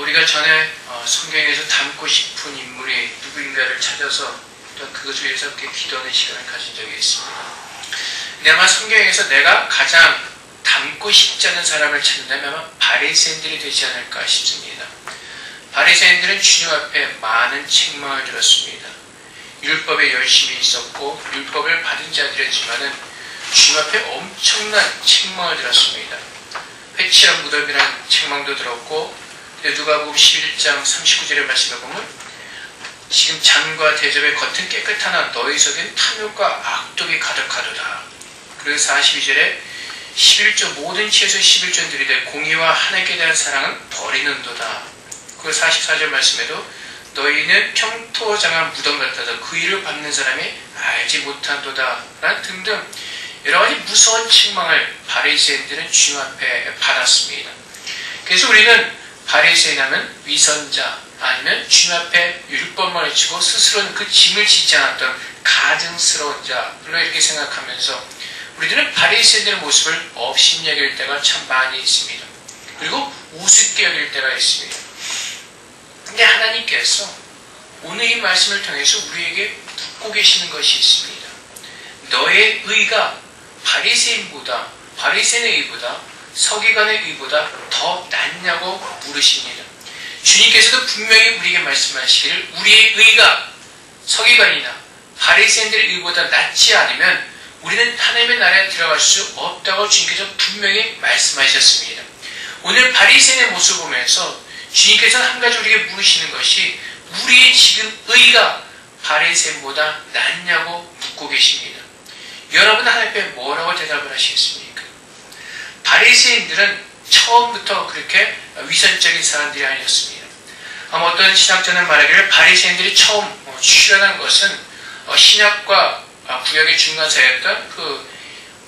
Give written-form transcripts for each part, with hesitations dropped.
우리가 전에 성경에서 닮고 싶은 인물이 누구인가를 찾아서 또 그것을 위해서 이렇게 기도하는 시간을 가진 적이 있습니다. 근데 아마 성경에서 내가 가장 닮고 싶지 않은 사람을 찾는다면 아마 바리새인들이 되지 않을까 싶습니다. 바리새인들은 주님 앞에 많은 책망을 들었습니다. 율법에 열심히 있었고 율법을 받은 자들이었지만은 주님 앞에 엄청난 책망을 들었습니다. 회칠한 무덤이라는 책망도 들었고, 누가복음 11장 39절의 말씀을 보면 지금 잔과 대접의 겉은 깨끗하나 너희 속엔 탐욕과 악독이 가득하도다. 그리고 42절에 11조 모든 채소의 11조 드리되 공의와 하나님께 대한 사랑은 버리는도다. 그리고 44절 말씀에도 너희는 평토장한 무덤 같아서 그 일을 받는 사람이 알지 못한도다 라는 등등 여러가지 무서운 책망을 바리새인들은 주님 앞에 받았습니다. 그래서 우리는 바리새인 하면 위선자 아니면 주님 앞에 율법만 외치고 스스로는 그 짐을 지지 않았던 가증스러운 자로 이렇게 생각하면서 우리들은 바리새인들의 모습을 업신여길 때가 참 많이 있습니다. 그리고 우습게 여길 때가 있습니다. 근데 하나님께서 오늘 이 말씀을 통해서 우리에게 묻고 계시는 것이 있습니다. 너의 의가 바리새인의 의보다 서기관의 의보다 더 낫냐고 물으십니다. 주님께서도 분명히 우리에게 말씀하시기를 우리의 의가 서기관이나 바리새인들의 의보다 낫지 않으면 우리는 하나님의 나라에 들어갈 수 없다고 주님께서 분명히 말씀하셨습니다. 오늘 바리새인의 모습을 보면서 주님께서는 한 가지 우리에게 물으시는 것이 우리의 지금 의가 바리새인보다 낫냐고 묻고 계십니다. 여러분 하나님 앞에 뭐라고 대답을 하시겠습니까? 바리새인들은 처음부터 그렇게 위선적인 사람들이 아니었습니다. 어떤 신학자는 말하기를 바리새인들이 처음 출현한 것은 신약과 구약의 중간 사이였던 그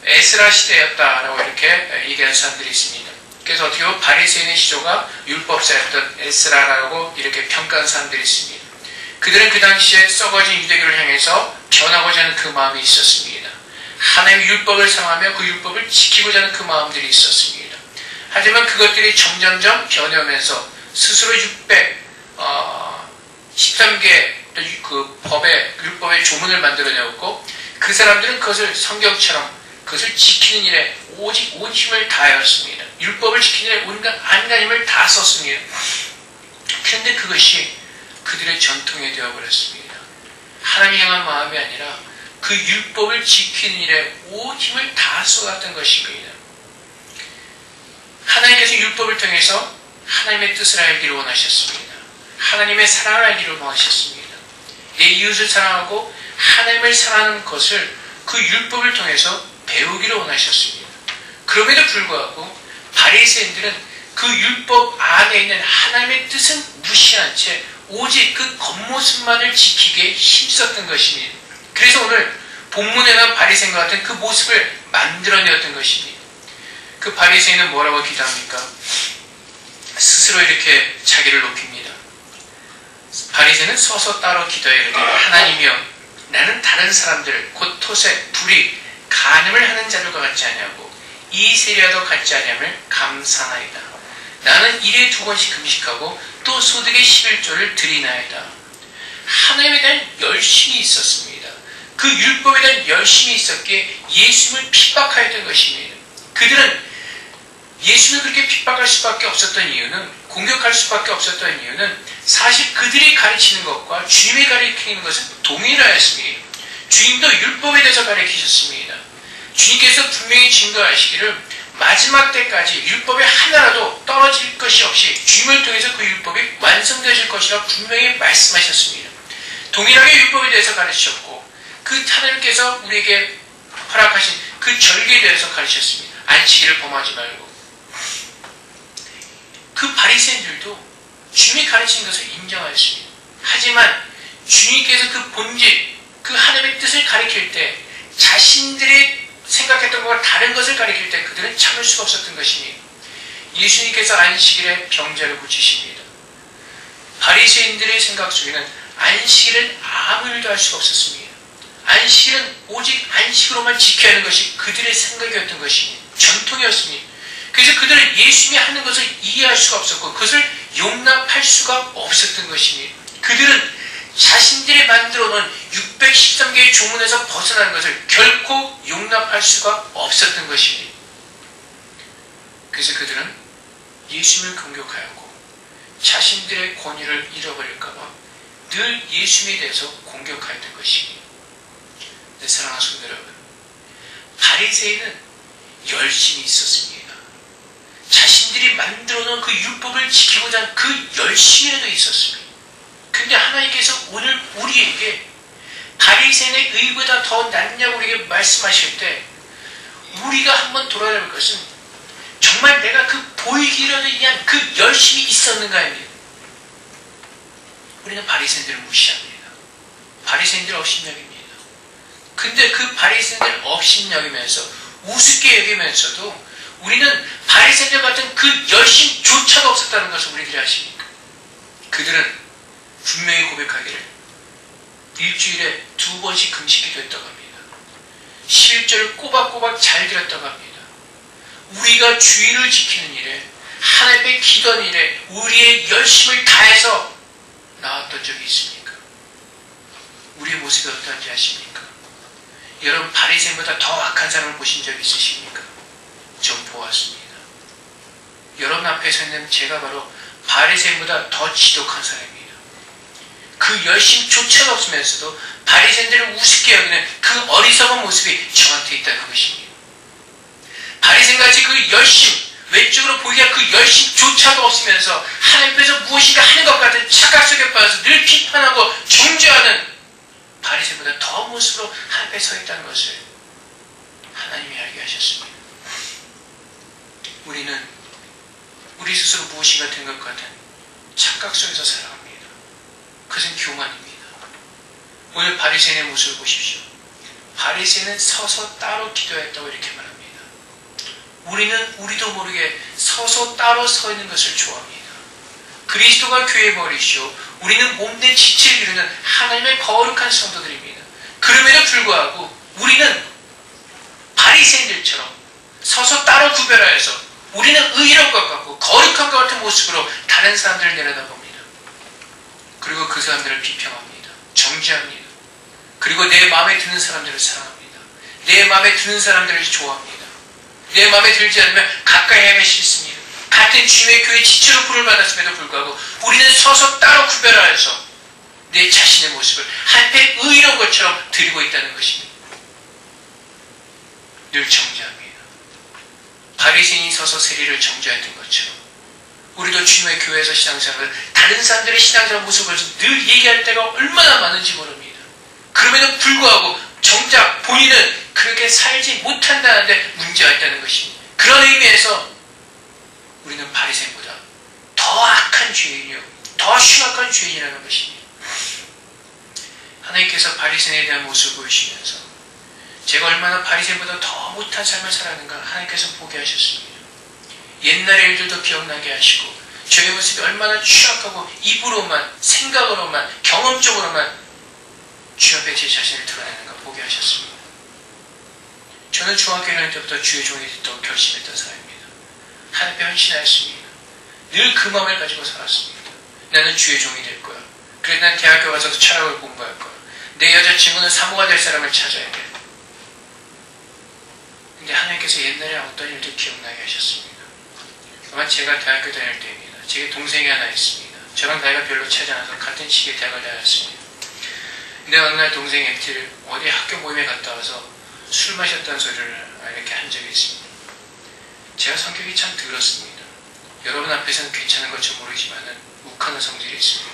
에스라 시대였다라고 이렇게 얘기하는 사람들이 있습니다. 그래서 어떻게 보면 바리새인의 시조가 율법사였던 에스라라고 이렇게 평가하는 사람들이 있습니다. 그들은 그 당시에 썩어진 유대교를 향해서 변하고자 하는 그 마음이 있었습니다. 하나님의 율법을 사랑하며 그 율법을 지키고자 하는 그 마음들이 있었습니다. 하지만 그것들이 점점점 변해오면서 스스로 613개 그 율법의 조문을 만들어내었고 그 사람들은 그것을 성경처럼 그것을 지키는 일에 오직 온 힘을 다하였습니다. 율법을 지키는 일에 온갖 안간 힘을 다 썼습니다. 그런데 그것이 그들의 전통이 되어버렸습니다. 하나님 향한 마음이 아니라 그 율법을 지키는 일에 온 힘을 다 쏟았던 것입니다. 하나님께서 율법을 통해서 하나님의 뜻을 알기를 원하셨습니다. 하나님의 사랑을 알기를 원하셨습니다. 내 이웃을 사랑하고 하나님을 사랑하는 것을 그 율법을 통해서 배우기를 원하셨습니다. 그럼에도 불구하고 바리새인들은 그 율법 안에 있는 하나님의 뜻은 무시한 채 오직 그 겉모습만을 지키기에 힘썼던 것입니다. 그래서 오늘 본문에 나온 바리새인과 같은 그 모습을 만들어내었던 것입니다. 그 바리새인은 뭐라고 기도합니까? 스스로 이렇게 자기를 높입니다. 바리새인은 서서 따로 기도해 이르되 하나님이여 나는 다른 사람들 곧 토색, 불의, 간음을 하는 자들과 같지 아니하고 이 세례와도 같지 아니함을 감사나이다. 나는 일에 2번씩 금식하고 또 소득의 11조를 드리나이다. 하나님에 대한 열심이 있었습니다. 그 율법에 대한 열심이 있었기에 예수님을 핍박하였던 것입니다. 그들은 예수님을 그렇게 핍박할 수밖에 없었던 이유는, 공격할 수밖에 없었던 이유는 사실 그들이 가르치는 것과 주님이 가르치는 것은 동일하였습니다. 주님도 율법에 대해서 가르치셨습니다. 주님께서 분명히 증거하시기를 마지막 때까지 율법에 하나라도 떨어질 것이 없이 주님을 통해서 그 율법이 완성되실 것이라 분명히 말씀하셨습니다. 동일하게 율법에 대해서 가르치셨고 그 하나님께서 우리에게 허락하신 그 절기에 대해서 가르치셨습니다. 안식일을 범하지 말고. 그 바리새인들도 주님이 가르친 것을 인정하였습니다. 하지만 주님께서 그 본질, 그 하나님의 뜻을 가르칠 때 자신들이 생각했던 것과 다른 것을 가르칠 때 그들은 참을 수가 없었던 것입니다. 예수님께서 안식일에 병자를 고치십니다. 바리새인들의 생각 속에는 안식일은 아무 일도 할 수가 없었습니다. 안식일은 오직 안식으로만 지켜야 하는 것이 그들의 생각이었던 것입니다. 전통이었습니다. 그래서 그들은 예수님이 하는 것을 이해할 수가 없었고 그것을 용납할 수가 없었던 것입니다. 그들은 자신들이 만들어 놓은 613개의 조문에서 벗어나는 것을 결코 용납할 수가 없었던 것입니다. 그래서 그들은 예수님을 공격하였고 자신들의 권위를 잃어버릴까봐 늘 예수님에 대해서 공격하였던 것입니다. 내 사랑하는 성도 여러분, 바리새인은 열심이 있었습니다. 자신들이 만들어 놓은 그 율법을 지키고자 하는 그 열심이라도 있었습니다. 근데 하나님께서 오늘 우리에게 바리새인의 의보다 더 낫냐고 우리에게 말씀하실 때 우리가 한번 돌아야 할 것은 정말 내가 그 보이기라도 위한 그 열심이 있었는가입니다. 우리는 바리새인들을 무시합니다. 바리새인들 업신여깁니다. 근데 그 바리새인들 업신여기면서 우습게 여기면서도 우리는 바리새인들 같은 그 열심조차도 없었다는 것을 우리들이 아십니까? 그들은 분명히 고백하기를 일주일에 2번씩 금식기도 했다고 합니다. 11절을 꼬박꼬박 잘 드렸다고 합니다. 우리가 주의를 지키는 일에 하나님께 기도하는 일에 우리의 열심을 다해서 나왔던 적이 있습니까? 우리의 모습이 어떠한지 아십니까? 여러분 바리새인보다 더 악한 사람을 보신 적 있으십니까? 전 보았습니다. 여러분 앞에 서 있는 제가 바로 바리새인보다 더 지독한 사람입니다. 그 열심조차도 없으면서도 바리새인들을 우습게 여기는 그 어리석은 모습이 저한테 있다는 것입니다. 바리새인같이 그 열심, 외적으로 보이기가 그 열심조차도 없으면서 하나님께서 무엇인가 하는 것 같은 착각 속에 빠져서 늘 비판하고 정죄하는 바리새인보다 더 모습으로 하나님께 서 있다는 것을 하나님이 알게 하셨습니다. 우리는 우리 스스로 무엇인가 된 것 같은 착각 속에서 살아갑니다. 그것은 교만입니다. 오늘 바리새인의 모습을 보십시오. 바리새인은 서서 따로 기도했다고 이렇게 말합니다. 우리는 우리도 모르게 서서 따로 서 있는 것을 좋아합니다. 그리스도가 교회의 머리시오. 우리는 몸된 지체를 이루는 하나님의 거룩한 성도들입니다. 그럼에도 불구하고 우리는 바리새인들처럼 서서 따로 구별하여서 우리는 의로운 것 같고 거룩한 것 같은 모습으로 다른 사람들을 내려다봅니다. 그리고 그 사람들을 비평합니다. 정죄합니다. 그리고 내 마음에 드는 사람들을 사랑합니다. 내 마음에 드는 사람들을 좋아합니다. 내 마음에 들지 않으면 가까이 하면 싫습니다. 같은 주님의 교회 지체로 부름을 받았음에도 불구하고 우리는 서서 따로 구별하여서 내 자신의 모습을 한패 의로운 것처럼 드리고 있다는 것입니다. 늘 정죄합니다. 바리새인이 서서 세리를 정죄했던 것처럼 우리도 주님의 교회에서 신앙생활을 다른 사람들의 신앙생활 모습을 늘 얘기할 때가 얼마나 많은지 모릅니다. 그럼에도 불구하고 정작 본인은 그렇게 살지 못한다는데 문제가 있다는 것입니다. 그런 의미에서 우리는 바리새인보다 더 악한 죄인이요, 더 심각한 죄인이라는 것입니다. 하나님께서 바리새인에 대한 모습을 보이시면서 제가 얼마나 바리새인보다 더 못한 삶을 살았는가 하나님께서 보게 하셨습니다. 옛날의 일들도 기억나게 하시고 저의 모습이 얼마나 취약하고 입으로만, 생각으로만, 경험적으로만 주 앞에 제 자신을 드러내는가 보게 하셨습니다. 저는 중학교 1학년 때부터 주의 종이 되도록 결심했던 사람입니다. 하나님께 헌신하였습니다. 늘 그 마음을 가지고 살았습니다. 나는 주의 종이 될 거야. 그래서 난 대학교 가서도 철학을 공부할 거야. 내 여자친구는 사모가 될 사람을 찾아야 돼. 근데 하나님께서 옛날에 어떤 일들 기억나게 하셨습니다. 아마 제가 대학교 다닐 때입니다. 제 동생이 하나 있습니다. 저랑 나이가 별로 차지 않아서 같은 시기에 대학을 다녔습니다. 근데 어느 날 동생이 액티를 어디 학교 모임에 갔다 와서 술 마셨다는 소리를 이렇게 한 적이 있습니다. 제가 성격이 참 더럽습니다. 여러분 앞에서는 괜찮은 걸지 모르지만 욱하는 성질이 있습니다.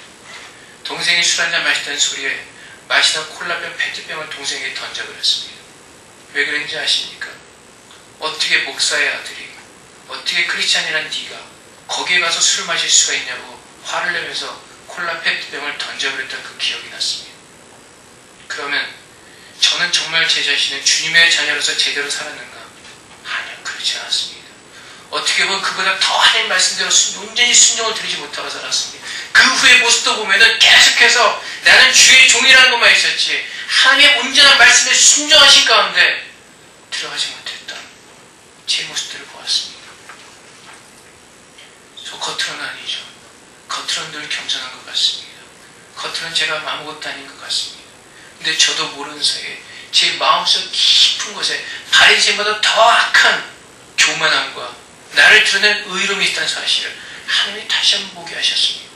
동생이 술 한잔 마셨다는 소리에 마시던 콜라병 페트병을 동생에게 던져버렸습니다. 왜 그런지 아십니까? 어떻게 목사의 아들이, 어떻게 크리스찬이란 네가 거기에 가서 술 마실 수가 있냐고 화를 내면서 콜라 페트병을 던져버렸던 그 기억이 났습니다. 그러면 저는 정말 제 자신을 주님의 자녀로서 제대로 살았는가? 아니요, 그렇지 않았습니다. 어떻게 보면 그보다 더 하나님 말씀대로 온전히 순종을 드리지 못하고 살았습니다. 그 후의 모습도 보면은 계속해서 나는 주의 종이라는 것만 있었지 하나님의 온전한 말씀에 순종하신 가운데 들어가지 못했던 제 모습들을 보았습니다. 저 겉으로는 아니죠. 겉으로는 늘 겸손한 것 같습니다. 겉으로는 제가 아무것도 아닌 것 같습니다. 근데 저도 모르는 사이에 제 마음속 깊은 곳에 바리새인보다 더 악한 교만함과 나를 드러낸 의로움이 있다는 사실을 하나님이 다시 한번 보게 하셨습니다.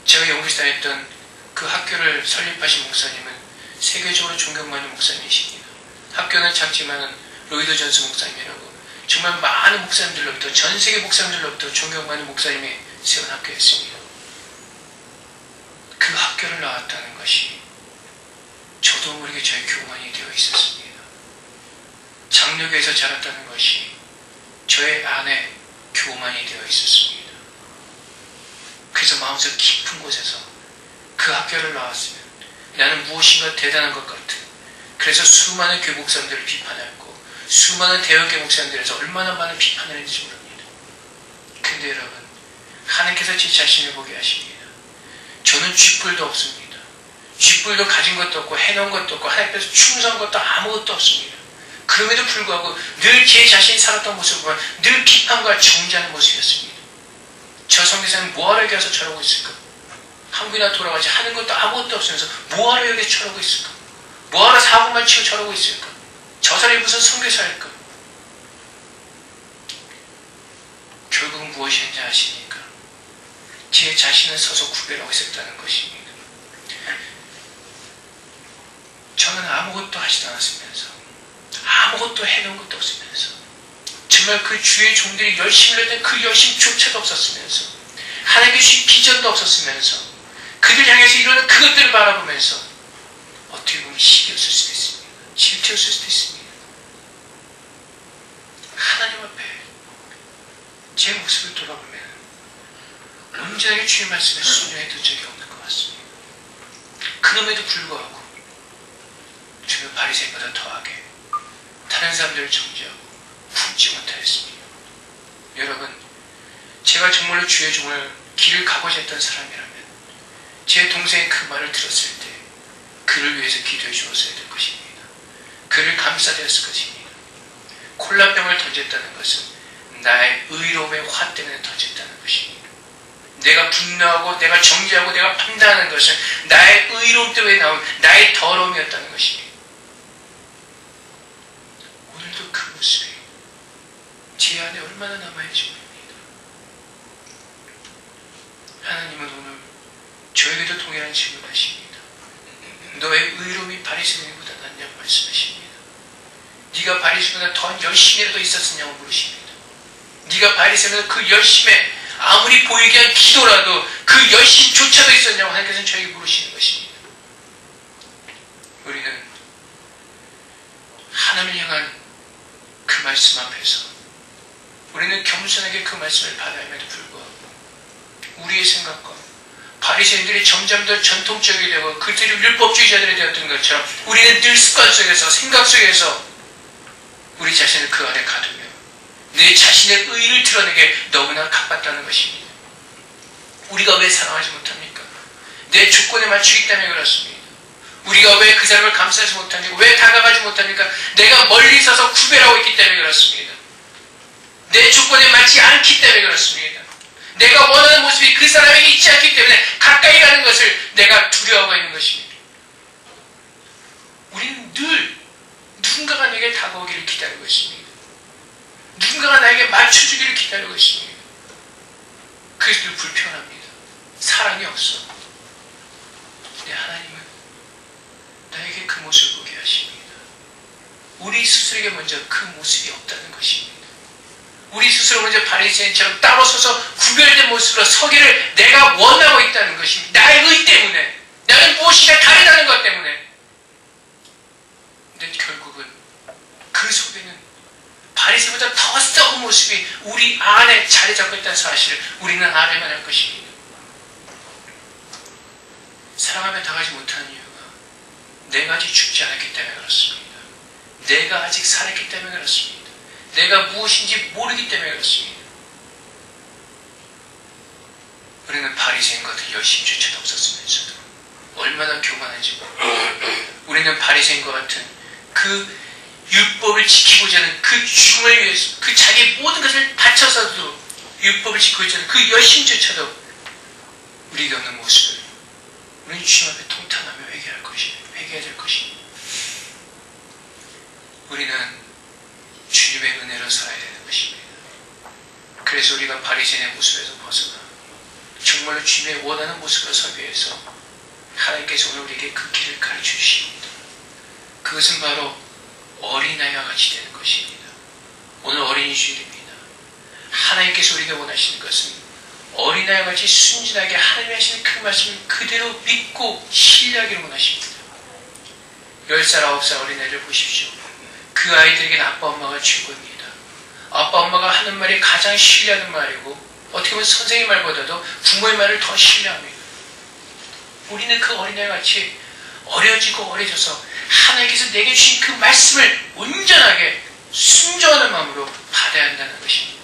제가 영국에서 다녔던 그 학교를 설립하신 목사님은 세계적으로 존경받는 목사님이십니다. 학교는 작지만 로이드 존스 목사님이라고 정말 많은 목사님들로부터, 전 세계 목사님들로부터 존경받는 목사님이 세운 학교였습니다. 그 학교를 나왔다는 것이 저도 모르게 저의 교만이 되어 있었습니다. 장로교에서 자랐다는 것이 저의 안에 교만이 되어 있었습니다. 그래서 마음속 깊은 곳에서 그 학교를 나왔으면 나는 무엇인가 대단한 것 같은, 그래서 수많은 교회 목사님들을 비판했고 수많은 대형교회 목사님들에서 얼마나 많은 비판을 했는지 모릅니다. 근데 여러분, 하나님께서 제 자신을 보게 하십니다. 저는 쥐뿔도 없습니다. 쥐뿔도 가진 것도 없고 해놓은 것도 없고 하나님께서 충성한 것도 아무것도 없습니다. 그럼에도 불구하고 늘 제 자신이 살았던 모습을 보면 늘 비판과 정죄하는 모습이었습니다. 저 성대사는 뭐하러 여기 와서 저러고 있을까? 한국이나 돌아가지 하는 것도 아무것도 없으면서 뭐하러 여기 저러고 있을까? 뭐하러 사고만 치고 저러고 있을까? 저 사람이 무슨 성대사일까? 결국은 무엇이었는지 아십니까? 제 자신을 서서 구별하고 있었다는 것입니다. 저는 아무것도 하지도 않았으면서 아무것도 해놓은 것도 없으면서 정말 그 주의 종들이 열심히 했던 그 열심조차도 없었으면서 하나님께 주신 비전도 없었으면서 그들 향해서 이루는 그것들을 바라보면서 어떻게 보면 시기였을 수도 있습니다. 질투였을 수도 있습니다. 하나님 앞에 제 모습을 돌아보면 온전하게 주의 말씀에 순종했던 적이 없는 것 같습니다. 그럼에도 불구하고 주변 바리새인보다 더하게 다른 사람들을 정죄하고 품지 못하였습니다. 여러분, 제가 정말로 주의 종을 길을 가고자 했던 사람이라면 제 동생의 그 말을 들었을 때 그를 위해서 기도해 주었어야 될 것입니다. 그를 감싸되었을 것입니다. 콜라병을 던졌다는 것은 나의 의로움의 화 때문에 던졌다는 것입니다. 내가 분노하고 내가 정죄하고 내가 판단하는 것은 나의 의로움 때문에 나온 나의 더러움이었다는 것입니다. 오늘도 그 모습이 제 안에 얼마나 남아있는지 모릅니다. 하나님은 오늘 저에게도 동일한 질문을 하십니다. 너의 의로움이 바리새인보다 낫냐고 말씀하십니다. 네가 바리새인보다 더 열심히라도 있었느냐고 물으십니다. 네가 바리새인보다 그 열심에 아무리 보이게 한 기도라도 그 열심조차도 있었냐고 하나님께서는 저에게 물으시는 것입니다. 우리는 하나님을 향한 그 말씀 앞에서 우리는 겸손하게 그 말씀을 받아야함에도 불구하고 우리의 생각과 바리새인들이 점점 더 전통적이 되고 그들이 율법주의자들이 되었던 것처럼 우리는 늘 습관 속에서 생각 속에서 우리 자신을 그 안에 가두며 내 자신의 의를 드러내게 너무나 가깝다는 것입니다. 우리가 왜 사랑하지 못합니까? 내 조건에 맞추기 때문에 그렇습니다. 우리가 왜 그 사람을 감싸지 못합니까? 왜 다가가지 못합니까? 내가 멀리 서서 구별하고 있기 때문에 그렇습니다. 내 조건에 맞지 않기 때문에 그렇습니다. 내가 원하는 모습이 그 사람에게 있지 않기 때문에 가까이 가는 것을 내가 두려워하고 있는 것입니다. 우리는 늘 누군가가 내게 다가오기를 기다리고 있습니다. 누군가가 나에게 맞춰주기를 기다리고 있습니다. 그래서 늘 불편합니다. 사랑이 없어. 근데 하나님은 나에게 그 모습을 보게 하십니다. 우리 스스로에게 먼저 그 모습이 없다는 것입니다. 우리 스스로 먼저 바리새인처럼 따로 서서 구별된 모습으로 서기를 내가 원하고 있다는 것입니다. 나의 의 때문에, 나는 무엇인가 다르다는 것 때문에. 근데 결국은 그 속에는 바리새인보다 더 썩은 모습이 우리 안에 자리 잡고 있다는 사실을 우리는 알아야만 할 것입니다. 사랑하며 당하지 못하는 이유가 내가 아직 죽지 않았기 때문에 그렇습니다. 내가 아직 살았기 때문에 그렇습니다. 내가 무엇인지 모르기 때문에 그렇습니다. 우리는 바리새인 같은 열심조차도 없었으면서도 얼마나 교만한지 모릅니다. 우리는 바리새인과 같은 그 율법을 지키고자 하는 그 죽음을 위해서 그 자기의 모든 것을 바쳐서도 율법을 지키고자 하는 그 열심조차도 우리가 없는 모습을 우리는 주님 앞에 통탄하며 회개해야 될 것입니다. 우리는 주님의 은혜로 살아야 되는 것입니다. 그래서 우리가 바리새인의 모습에서 벗어나 정말로 주님의 원하는 모습으로 서기 위해서 하나님께서 오늘 우리에게 그 길을 가르쳐 주십니다. 그것은 바로 어린아이와 같이 되는 것입니다. 오늘 어린이 주일입니다. 하나님께서 우리가 원하시는 것은 어린아이와 같이 순진하게 하나님이 하시는 그 말씀을 그대로 믿고 신뢰하기를 원하십니다. 10살, 9살 어린아이를 보십시오. 그 아이들에게는 아빠, 엄마가 최고입니다. 아빠, 엄마가 하는 말이 가장 신뢰하는 말이고 어떻게 보면 선생님 말보다도 부모의 말을 더 신뢰합니다. 우리는 그 어린아이와 같이 어려지고 어려져서 하나님께서 내게 주신 그 말씀을 온전하게 순종하는 마음으로 받아야 한다는 것입니다.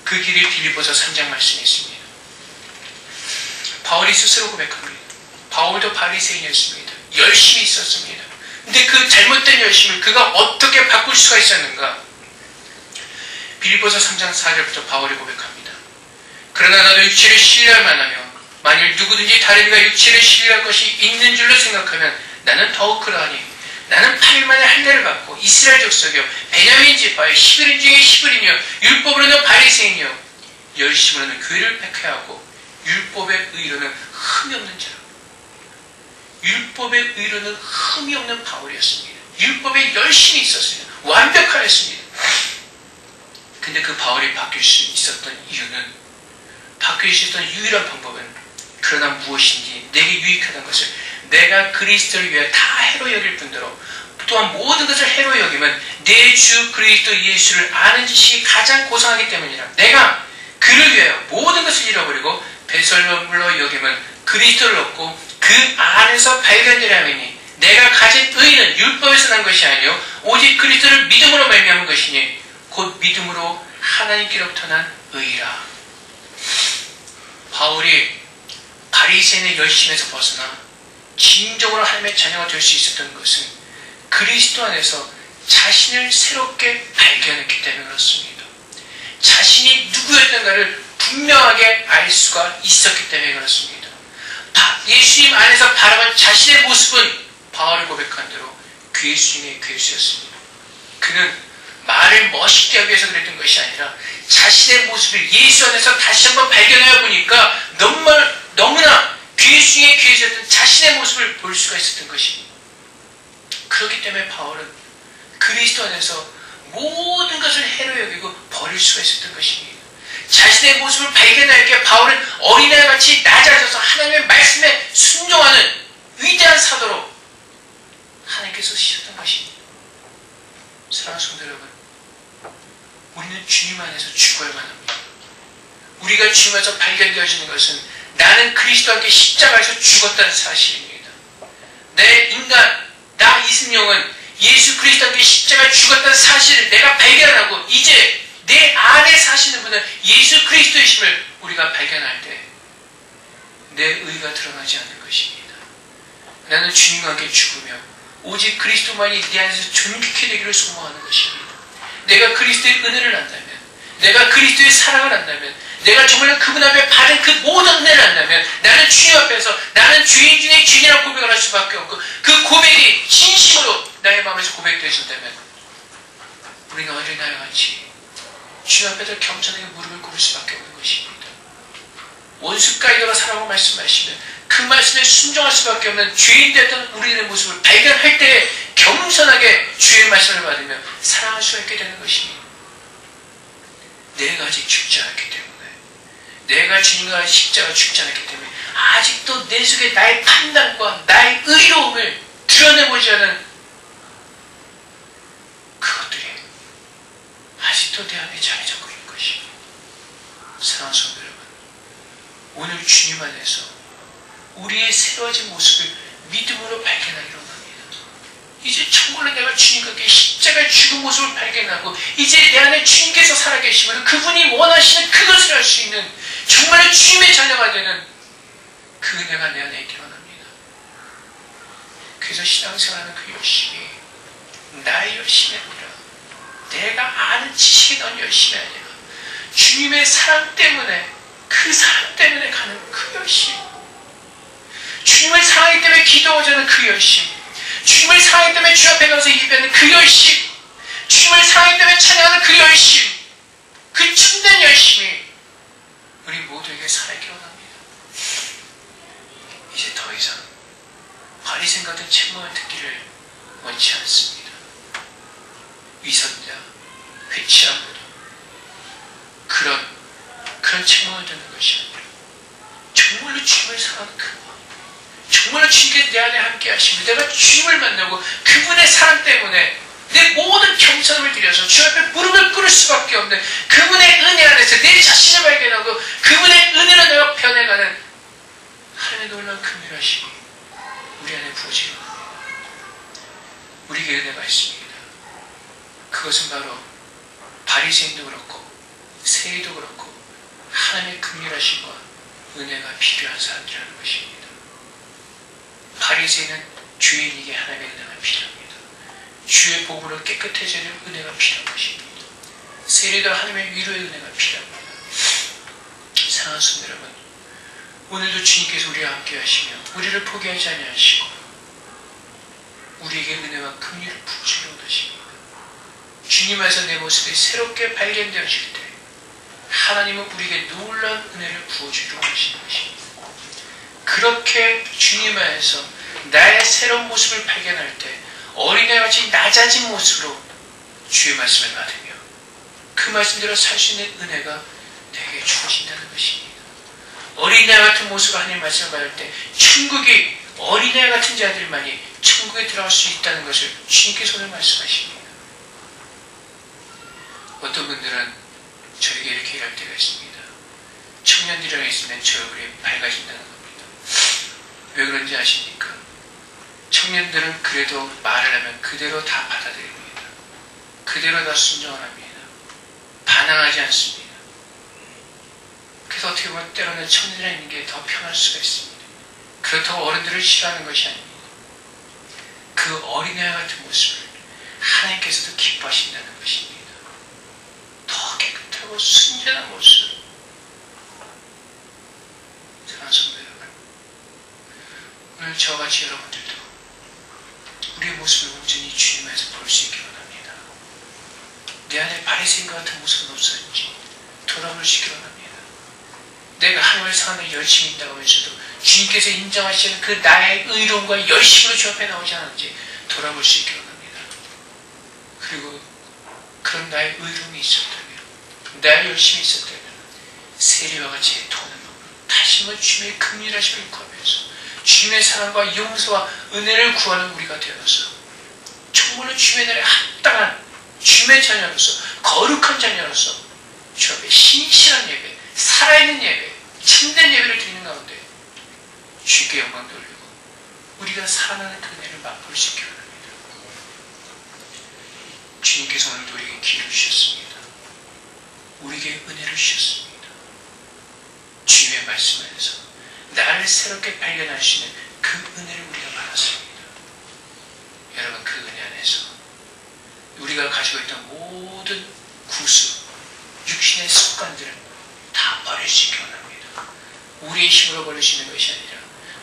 그 길이 빌립보서 3장 말씀에 있습니다. 바울이 스스로 고백합니다. 바울도 바리새인이었습니다. 열심히 있었습니다. 근데 그 잘못된 열심을 그가 어떻게 바꿀 수가 있었는가? 빌립보서 3장 4절부터 바울이 고백합니다. 그러나 나도 육체를 신뢰할 만하며 만일 누구든지 다른 이가 육체를 신뢰할 것이 있는 줄로 생각하면 나는 더욱 그러하니 나는 8일 만에 할례를 받고 이스라엘 족속이요 베냐민 지파의 11인 중에 10일이며 율법으로는 바리새인이요 열심으로는 교회를 폐하고 율법의 의로는 흠이 없는 자라. 율법의 의로는 흠이 없는 바울이었습니다. 율법에 열심히 있었습니다. 완벽하였습니다. 근데 그 바울이 바뀔 수 있었던 이유는, 바뀔 수 있었던 유일한 방법은 그러나 무엇인지 내게 유익하다는 것을 내가 그리스도를 위해 다 해로 여길 뿐더러 또한 모든 것을 해로 여기면 내 주 그리스도 예수를 아는 지식이 가장 고상하기 때문이라. 내가 그를 위하여 모든 것을 잃어버리고 배설물로 여기면 그리스도를 얻고 그 안에서 발견되려 하니 내가 가진 의는 율법에서 난 것이 아니요 오직 그리스도를 믿음으로 말미암은 것이니 곧 믿음으로 하나님께로부터 난 의라. 바울이 바리새인의 열심에서 벗어나 진정으로 하나님의 자녀가 될 수 있었던 것은 그리스도 안에서 자신을 새롭게 발견했기 때문에 그렇습니다. 자신이 누구였던가를 분명하게 알 수가 있었기 때문에 그렇습니다. 예수님 안에서 바라본 자신의 모습은 바울이 고백한 대로 괴수중의 괴수였습니다. 그는 말을 멋있게 하기 위해서 그랬던 것이 아니라 자신의 모습을 예수 안에서 다시 한번 발견해 보니까 너무나 괴수중의 괴수였던 자신의 모습을 볼 수가 있었던 것입니다. 그렇기 때문에 바울은 그리스도 안에서 모든 것을 해로 여기고 버릴 수가 있었던 것입니다. 자신의 모습을 발견할 때 바울은 어린아이같이 낮아져서 하나님의 말씀에 순종하는 위대한 사도로 하나님께서 쓰셨던 것입니다. 사랑하는 성도 여러분, 우리는 주님 안에서 죽어야만 합니다. 우리가 주님 안에서 발견되어지는 것은 나는 그리스도와 함께 십자가에서 죽었다는 사실입니다. 내 인간, 나 이승용은 예수 그리스도와 함께 십자가에 죽었다는 사실을 내가 발견하고 이제 내 안에 사시는 분은 예수 그리스도이심을 우리가 발견할 때 내 의가 드러나지 않는 것입니다. 나는 주님과 함께 죽으며 오직 그리스도만이 내 안에서 존귀케 되기를 소망하는 것입니다. 내가 그리스도의 은혜를 안다면, 내가 그리스도의 사랑을 안다면, 내가 정말 그분 앞에 받은 그 모든 은혜를 안다면 나는 주님 앞에서 나는 죄인 중에 죄인이라고 고백을 할 수밖에 없고 그 고백이 진심으로 나의 마음에서 고백되어진다면 우리는 어린아이와 같이 주님 앞에서 겸손하게 무릎을 꿇을 수밖에 없는 것입니다. 원수 가이더가 사랑하고 말씀하시면 그 말씀에 순종할 수밖에 없는 죄인 됐던 우리들의 모습을 발견할 때 겸손하게 주의 말씀을 받으며 사랑할 수가 있게 되는 것입니다. 내가 아직 죽지 않았기 때문에, 내가 주님과 십자가 죽지 않았기 때문에 아직도 내 속에 나의 판단과 나의 의로움을 드러내보지 않은 그것들이 아직도 내 안에 자리 잡고 있는 것입니다. 사랑하는 성도 여러분, 오늘 주님 안에서 우리의 새로워진 모습을 믿음으로 발견하기로 합니다. 이제 정말로 내가 주님과 함께 십자가에 죽은 모습을 발견하고 이제 내 안에 주님께서 살아계시면 그분이 원하시는 그것을 할 수 있는 정말로 주님의 자녀가 되는 그 은혜가 내 안에 있기로 합니다. 그래서 신앙생활하는 그 열심이 나의 열심이 아니라 내가 아는 지식이 난 열심이 아니라 주님의 사랑 때문에, 그 사랑 때문에 가는 그 열심, 사랑하기 때문에 기도하자는 그 열심, 주님을 사랑하기 때문에 주 앞에 가서 예배하는 그 열심, 주님을 사랑하기 때문에 찬양하는 그 열심, 그 참된 열심이 우리 모두에게 살아있기로 합니다. 이제 더 이상 바리새인 같은 책망을 듣기를 원치 않습니다. 위선자, 회치함으로 그런 책망을 듣는 것이 아니라 정말로 주님을 사랑하는 그 마음, 정말로 주님께 내 안에 함께 하시며 내가 주님을 만나고 그분의 사랑 때문에 내 모든 겸손함을 들여서 주 앞에 무릎을 꿇을 수밖에 없는 그분의 은혜 안에서 내 자신을 발견하고 그분의 은혜로 내가 변해가는 하나님의 놀라운 긍휼하심이 우리 안에 부어지려 합니다. 우리에게 은혜가 있습니다. 그것은 바로 바리새인도 그렇고 세리도 그렇고 하나님의 긍휼하심과 은혜가 필요한 사람들이라는 것입니다. 바리새인은 주인에게 하나님의 은혜가 필요합니다. 주의 복으로 깨끗해져야 될 은혜가 필요한 것입니다. 세리도 하나님의 위로의 은혜가 필요합니다. 사랑하는 성도 여러분, 오늘도 주님께서 우리와 함께 하시며 우리를 포기하지 아니하시고 우리에게 은혜와 긍휼을 부으시려 원하십니다. 주님 안에서 내 모습이 새롭게 발견되어질 때 하나님은 우리에게 놀라운 은혜를 부어주려 원하시는 것입니다. 그렇게 주님 안에서 나의 새로운 모습을 발견할 때 어린애같이 낮아진 모습으로 주의 말씀을 받으며 그 말씀대로 살 수 있는 은혜가 내게 주어진다는 것입니다. 어린애 같은 모습으로 하나님의 말씀을 받을 때 천국이 어린애 같은 자들만이 천국에 들어갈 수 있다는 것을 주님께서 오늘 말씀하십니다. 어떤 분들은 저에게 이렇게 얘기할 때가 있습니다. 청년들이랑 있으면 저 얼굴이 밝아진다는 겁니다. 왜 그런지 아십니까? 청년들은 그래도 말을 하면 그대로 다 받아들입니다. 그대로 다 순종을 합니다. 반항하지 않습니다. 그래서 어떻게 보면 때로는 청년이랑 있는 게 더 편할 수가 있습니다. 그렇다고 어른들을 싫어하는 것이 아닙니다. 그 어린애와 같은 모습을 하나님께서도 기뻐하신다는 것입니다. 더 깨끗하고 순전한 모습. 사랑하는 성도 여러분, 오늘 저같이 여러분들도 우리의 모습을 온전히 주님 안에서 볼 수 있기 원합니다. 내 안에 바리새인과 같은 모습은 없었는지 돌아볼 수 있기 원합니다. 내가 하나님을 사랑하는 열심히 있다고 하면서도 주님께서 인정하시는 그 나의 의로움과 열심으로 주 앞에 나오지 않았는지 돌아볼 수 있기 원합니다. 그리고 그런 나의 의로움이 있었다면, 나의 열심이 있었다면 세리와 같이 도는 법으로 다시 한번 주님의 긍휼하심을 구하면서 주님의 사랑과 용서와 은혜를 구하는 우리가 되어서 정말로 주님의 날에 합당한 주님의 자녀로서 거룩한 자녀로서 주 앞에 신실한 예배, 살아있는 예배, 참된 예배를 드리는 가운데 주께 영광 돌리고 우리가 살아나는 그 은혜를 맛볼 수 있게 합니다. 주님께서 오늘도 우리에게 기회를 주셨습니다. 우리에게 은혜를 주셨습니다. 주님의 말씀 안에서 나를 새롭게 발견할 수 있는 그 은혜를 우리가 받았습니다. 여러분, 그 은혜 안에서 우리가 가지고 있던 모든 구수, 육신의 습관들은 다 버릴 수 있게 원합니다. 우리의 힘으로 버릴 수 있는 것이 아니라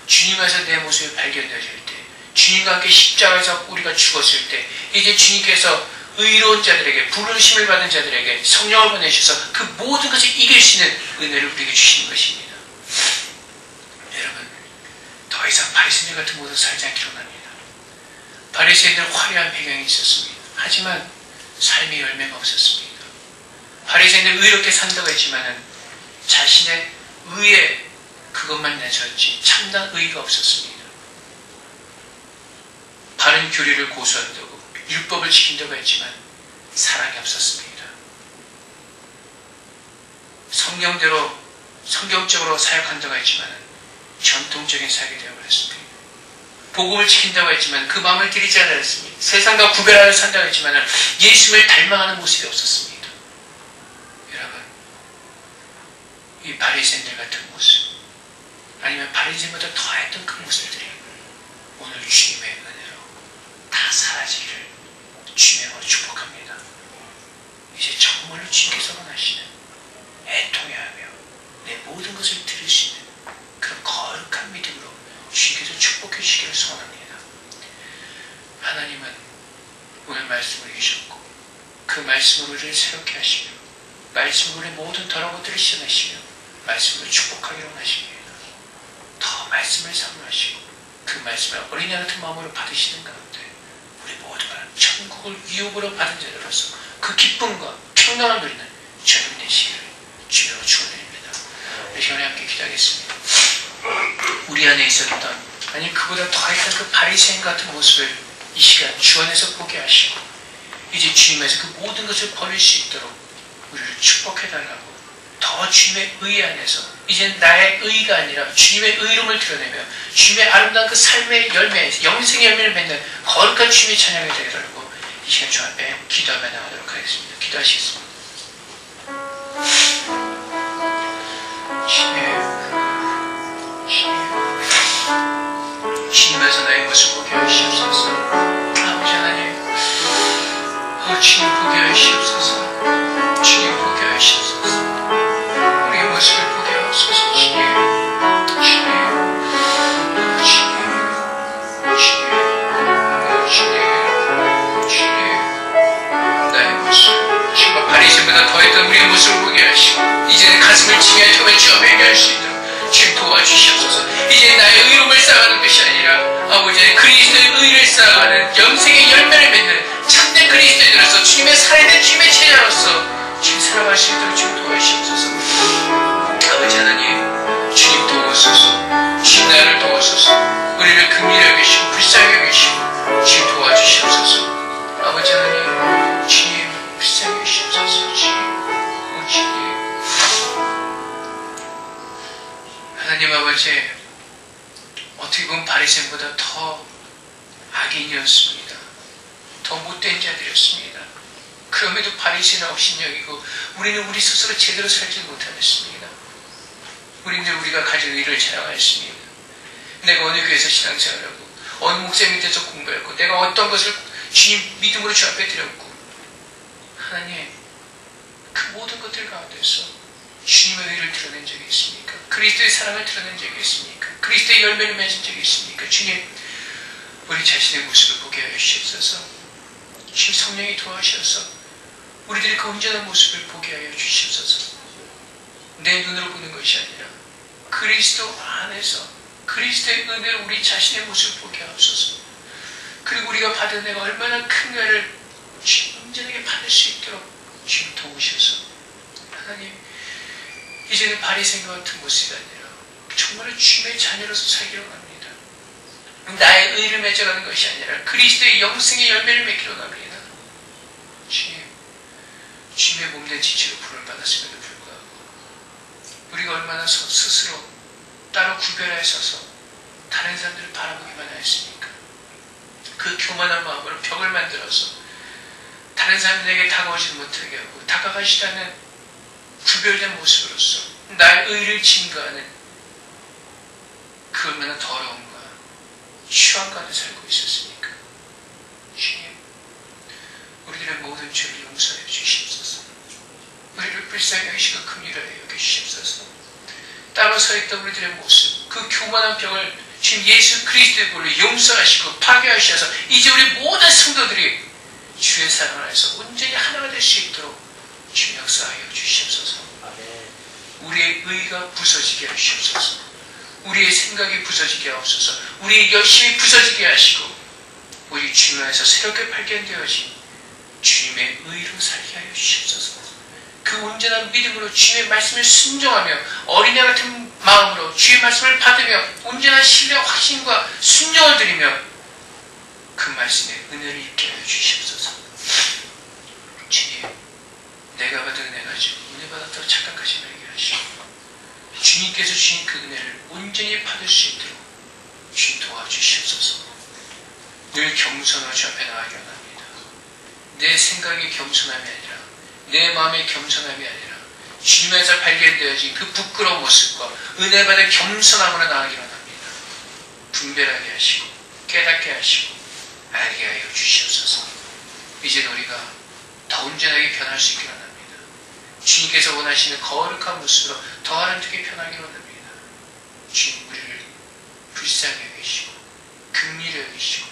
주님 안에서 내 모습이 발견되어질 때, 주님과 함께 십자가에서 우리가 죽었을 때 이제 주님께서 의로운 자들에게, 부르심을 받은 자들에게 성령을 보내주셔서 그 모든 것을 이길 수 있는 은혜를 우리에게 주시는 것입니다. 여러분, 더 이상 바리새인들 같은 모습으로 살지 않기로 합니다. 바리새인들은 화려한 배경이 있었습니다. 하지만 삶의 열매가 없었습니다. 바리새인들 의롭게 산다고 했지만 자신의 의에 그것만 내셨지 참된 의가 없었습니다. 바른 교리를 고수한다고 율법을 지킨다고 했지만 사랑이 없었습니다. 성경적으로 사역한다고 했지만 전통적인 사역이 되어버렸습니다. 복음을 지킨다고 했지만 그 마음을 들이지 않았습니다. 세상과 구별하여 산다고 했지만 예수를 닮아가는 모습이 없었습니다. 여러분, 이 바리새인들 같은 모습, 아니면 바리새인보다 더했던 그 모습들이 오늘 주님의 은혜로 다 사라지기를 주님으로 축복합니다. 이제 정말로 주님께서 원하시는 애통해하며 내 모든 것을 들을 수 있는 그런 거룩한 믿음으로 주님께서 축복 하나님은 오늘 말씀을 주셨고 그 말씀으로 우리를 새롭게 하시며 말씀으로 우리 모든 더러운 것들을 씻어내시며 말씀으로 축복하기로 하십니다. 더 말씀을 사모하시고 그 말씀을 어린애 같은 마음으로 받으시는 가운데 우리 모두가 천국을 유업으로 받은 자로서 그 기쁨과 평강을 누리는 저녁 되시기를 주님으로 축원드립니다. 우리 시간에 함께 기도하겠습니다. 우리 안에 있었던 아니 그보다 더했던 그 바리새인 같은 모습을 이 시간 주 안에서 보게 하시고 이제 주님에서 그 모든 것을 버릴 수 있도록 우리를 축복해달라고 더 주님의 의 안에서 이제 나의 의가 아니라 주님의 의로움을 드러내며 주님의 아름다운 그 삶의 열매 영생의 열매를 맺는 거룩한 주님의 찬양이 되도록 이 시간 주 앞에 기도하며 나가도록 하겠습니다. 기도하시겠습니다. 주님에서 나의 모습을 보게 하시옵소서. 아버지 하나님 주님 보게 하시옵소서. 주님 보게 하시옵소서. 우리의 모습을 보게 하옵소서. 주님 나의 모습 주님과 바리새인보다 더했던 우리의 모습을 보게 하시고 이제는 가슴을 치며 tö면 주여 회개할 수 있도록 주님 도와주시옵소서. 이제 나의 의로움을 쌓아가는 것이 아니라 아버지의 그리스도의 의를 쌓아가는 영생의 열매를 맺는 참된 그리스도인으로서 주님의 살아있는 주님의 제자로서 주님 살아갈 수 있도록 주님 도와주시옵소서. 아버지 하나님 주님 도우소서. 주님 나를 도우소서. 우리를 긍휼히 여기시고 불쌍히 여기시고 주님 도와주시옵소서. 아버지 하나님 주님 불쌍히 여기시옵소서. 주님 하나님 아버지 어떻게 보면 바리새인보다 더 악인이었습니다. 더 못된 자들이었습니다. 그럼에도 바리새인을 업신여기고 우리는 우리 스스로 제대로 살지 못하였습니다. 우리는 우리가 가진 의를 자랑하였습니다. 내가 어느 교회에서 신앙생활하고 어느 목사님 밑에서 공부했고 내가 어떤 것을 주님 믿음으로 주 앞에 드렸고 하나님 그 모든 것들 가운데서 주님의 의를 드러낸 적이 있습니까? 그리스도의 사랑을 드러낸 적이 있습니까? 그리스도의 열매를 맺은 적이 있습니까? 주님 우리 자신의 모습을 보게 하여 주시옵소서. 주님 성령이 도와주셔서 우리들이 그 온전한 모습을 보게 하여 주시옵소서. 내 눈으로 보는 것이 아니라 그리스도 안에서 그리스도의 은혜로 우리 자신의 모습을 보게 하옵소서. 그리고 우리가 받은 은혜가 얼마나 큰가를 주님 온전하게 받을 수 있도록 주님 도우셔서 하나님 이제는 바리새인과 같은 모습이 아니라 정말로 주님의 자녀로서 살기로 합니다. 나의 의를 맺어가는 것이 아니라 그리스도의 영생의 열매를 맺기로 합니다. 주님, 주님의 몸된 지체로 부름을 받았음에도 불구하고 우리가 얼마나 스스로 따로 구별하여 서서 다른 사람들을 바라보기만 하였습니까? 그 교만한 마음으로 벽을 만들어서 다른 사람들에게 다가오지 못하게 하고 다가가시지 않는 구별된 모습으로서 나의 의를 증거하는 그 얼마나 더러움과 추한 가운데 살고 있었습니까? 주님, 우리들의 모든 죄를 용서해 주시옵소서. 우리를 불쌍히 여기시고 긍휼하여 여기시옵소서. 따로 서있던 우리들의 모습, 그 교만한 벽을 주님 예수 그리스도의 볼로 용서하시고 파괴하셔서 이제 우리 모든 성도들이 주의 사랑을 해서 온전히 하나가 될 수 있도록 주님 역사하여 주시옵소서. 우리의 의가 부서지게 하시옵소서. 우리의 생각이 부서지게 하옵소서. 우리의 열심이 부서지게 하시고 우리 주님 안에서 새롭게 발견되어진 주님의 의로 살게 하여 주시옵소서. 그 온전한 믿음으로 주님의 말씀을 순종하며 어린애 같은 마음으로 주의 말씀을 받으며 온전한 신뢰와 확신과 순종을 드리며 그 말씀의 은혜를 입게 하여 주시옵소서. 주님, 내가 받은 은혜 가지고 은혜 받았다고 착각하지 말게 하시고 주님께서 주신 그 은혜를 온전히 받을 수 있도록 주님 도와주시옵소서. 늘 겸손하여 주 앞에 나아가기 원합니다. 내 생각의 겸손함이 아니라 내 마음의 겸손함이 아니라 주님에서 발견되어진 그 부끄러운 모습과 은혜 받은 겸손함으로 나아가기 원합니다. 분별하게 하시고 깨닫게 하시고 알게 하여 주시옵소서. 이제 우리가 더 온전하게 변할 수 있기 원합니다. 주님께서 원하시는 거룩한 모습으로 더 아름답게 변하기 원합니다. 주님 우리를 불쌍히 여기시고 긍휼히 여기시고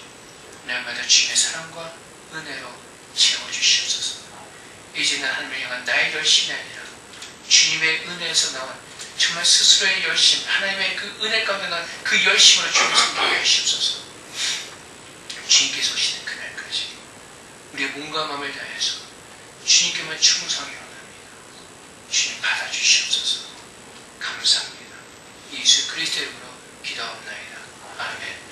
날마다 주님의 사랑과 은혜로 채워주시옵소서. 이제는 하나님을 향한 나의 열심이 아니라 주님의 은혜에서 나온 정말 스스로의 열심, 하나님의 그 은혜 가운데 난 그 열심으로 주님을 섬기게 하시옵소서. 주님께서 오시는 그날까지 우리의 몸과 마음을 다해서 주님께만 충성히 원합니다. 주님 받아주시옵소서. 감사합니다. 예수 그리스도 이름으로 기도하옵나이다. 아멘.